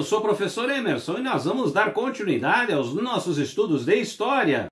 sou o professor Emerson e nós vamos dar continuidade aos nossos estudos de história.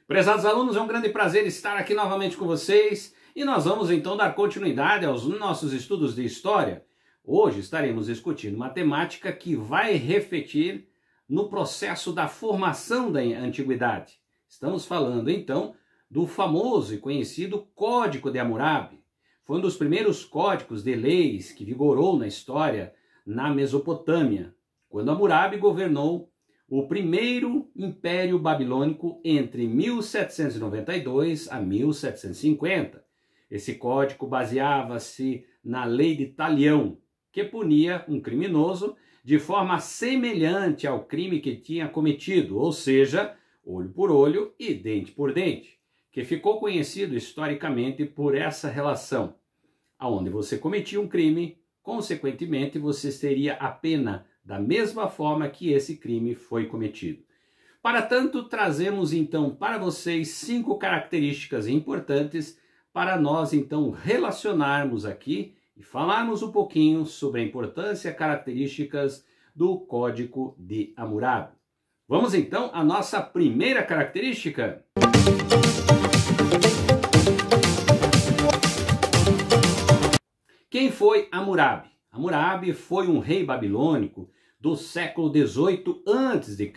Prezados alunos, é um grande prazer estar aqui novamente com vocês e nós vamos então dar continuidade aos nossos estudos de história. Hoje estaremos discutindo uma temática que vai refletir no processo da formação da antiguidade. Estamos falando então do famoso e conhecido Código de Hammurabi. Foi um dos primeiros códigos de leis que vigorou na história na Mesopotâmia, quando Hammurabi governou o primeiro Império Babilônico entre 1792 a 1750. Esse código baseava-se na lei de Talião, que punia um criminoso de forma semelhante ao crime que tinha cometido, ou seja, olho por olho e dente por dente, que ficou conhecido historicamente por essa relação, onde você cometia um crime, consequentemente você teria a pena da mesma forma que esse crime foi cometido. Para tanto, trazemos então para vocês 5 características importantes para nós então relacionarmos aqui e falarmos um pouquinho sobre a importância e características do Código de Hammurabi. Vamos então à nossa primeira característica. Quem foi Hammurabi? Hammurabi foi um rei babilônico do século XVIII a.C.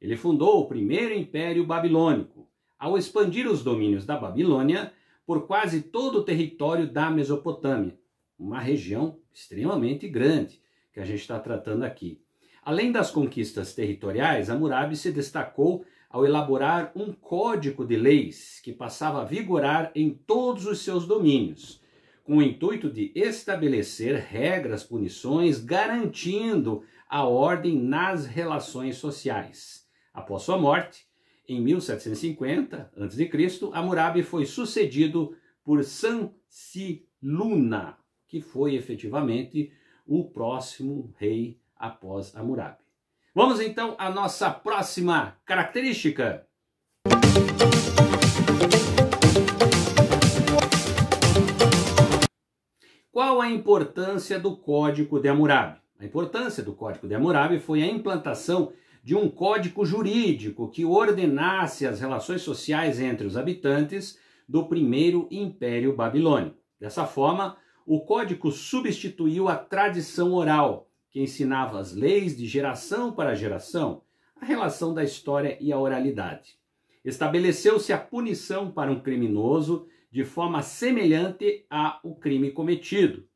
Ele fundou o primeiro Império Babilônico, ao expandir os domínios da Babilônia por quase todo o território da Mesopotâmia, uma região extremamente grande que a gente está tratando aqui. Além das conquistas territoriais, Hammurabi se destacou ao elaborar um código de leis que passava a vigorar em todos os seus domínios, com o intuito de estabelecer regras, punições, garantindo a ordem nas relações sociais. Após sua morte, em 1750 a.C., Hammurabi foi sucedido por Sanssiluna, que foi efetivamente o próximo rei após Hammurabi. Vamos então à nossa próxima característica. Qual a importância do Código de Hammurabi? A importância do Código de Hammurabi foi a implantação de um código jurídico que ordenasse as relações sociais entre os habitantes do primeiro Império Babilônico. Dessa forma, o código substituiu a tradição oral, que ensinava as leis de geração para geração, a relação da história e a oralidade. Estabeleceu-se a punição para um criminoso de forma semelhante ao crime cometido.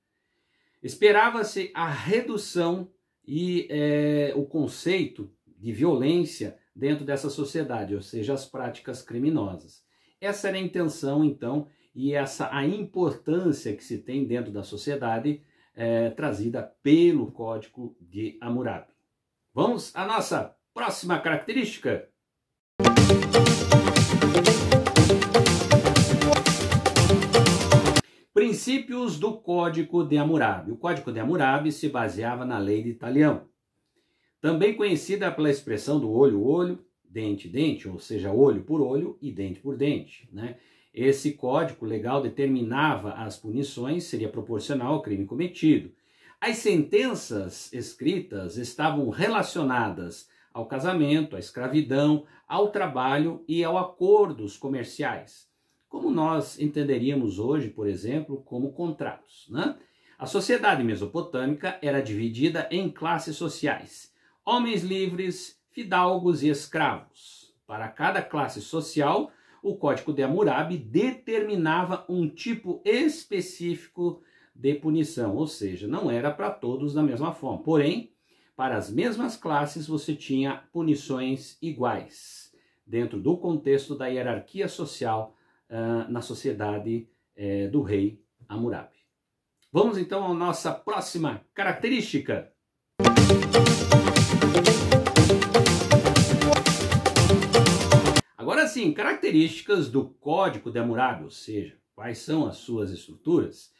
Esperava-se a redução e o conceito de violência dentro dessa sociedade, ou seja, as práticas criminosas. Essa era a intenção, então, e essa a importância que se tem dentro da sociedade trazida pelo Código de Hammurabi. Vamos à nossa próxima característica. Princípios do Código de Hammurabi. O Código de Hammurabi se baseava na lei de Talião, também conhecida pela expressão do olho-olho, dente-dente, ou seja, olho por olho e dente por dente, né? Esse código legal determinava as punições, seria proporcional ao crime cometido. As sentenças escritas estavam relacionadas ao casamento, à escravidão, ao trabalho e ao acordos comerciais, como nós entenderíamos hoje, por exemplo, como contratos, né? A sociedade mesopotâmica era dividida em classes sociais: homens livres, fidalgos e escravos. Para cada classe social, o Código de Hammurabi determinava um tipo específico de punição, ou seja, não era para todos da mesma forma. Porém, para as mesmas classes você tinha punições iguais, dentro do contexto da hierarquia social na sociedade do rei Hammurabi. Vamos então à nossa próxima característica. Agora sim, características do Código de Hammurabi, ou seja, quais são as suas estruturas.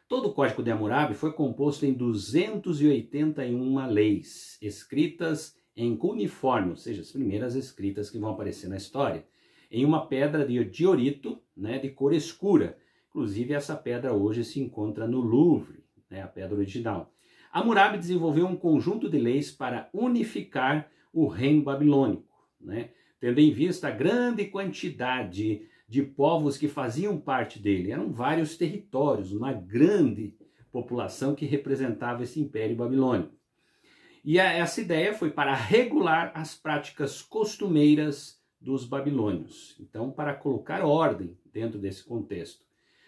Todo o Código de Hammurabi foi composto em 281 leis, escritas em cuneiforme, ou seja, as primeiras escritas que vão aparecer na história, em uma pedra de diorito, né, de cor escura, Inclusive, essa pedra hoje se encontra no Louvre, né, a pedra original. Hammurabi desenvolveu um conjunto de leis para unificar o reino babilônico, né, tendo em vista a grande quantidade de povos que faziam parte dele. Eram vários territórios, uma grande população que representava esse império babilônico. E essa ideia foi para regular as práticas costumeiras dos babilônios. Então, para colocar ordem dentro desse contexto.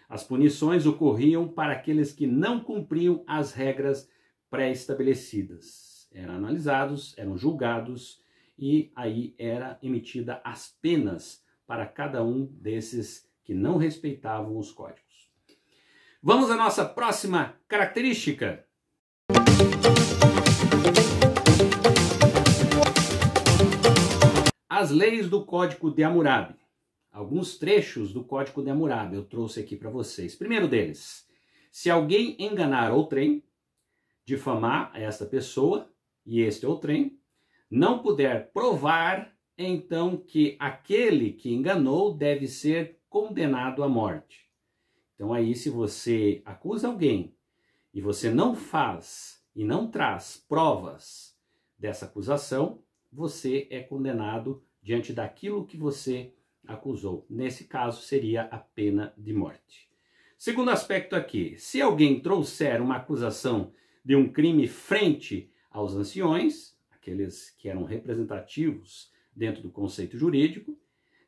As punições ocorriam para aqueles que não cumpriam as regras pré-estabelecidas. Eram analisados, eram julgados e aí era emitida as penas para cada um desses que não respeitavam os códigos. Vamos à nossa próxima característica. As leis do Código de Hammurabi. Alguns trechos do Código de Hammurabi eu trouxe aqui para vocês. Primeiro deles, se alguém enganar outrem, difamar esta pessoa e este outrem, não puder provar, então que aquele que enganou deve ser condenado à morte. Então aí, se você acusa alguém e você não faz e não traz provas dessa acusação, você é condenado diante daquilo que você acusou. Nesse caso, seria a pena de morte. Segundo aspecto aqui, se alguém trouxer uma acusação de um crime frente aos anciões, aqueles que eram representativos dentro do conceito jurídico,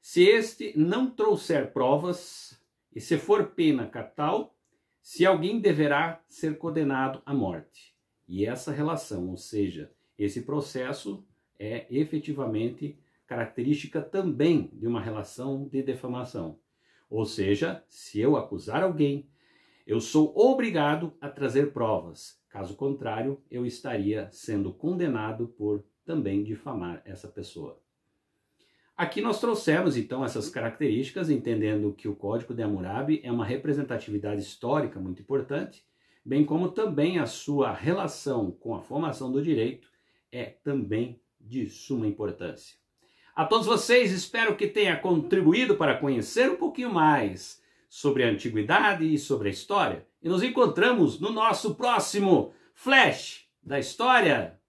se este não trouxer provas, e se for pena capital, se alguém deverá ser condenado à morte. E essa relação, ou seja, esse processo é efetivamente característica também de uma relação de defamação. Ou seja, se eu acusar alguém, eu sou obrigado a trazer provas. Caso contrário, eu estaria sendo condenado por também difamar essa pessoa. Aqui nós trouxemos então essas características, entendendo que o Código de Hammurabi é uma representatividade histórica muito importante, bem como também a sua relação com a formação do direito é também de suma importância. A todos vocês, espero que tenha contribuído para conhecer um pouquinho mais sobre a antiguidade e sobre a história. E nos encontramos no nosso próximo Flash da História.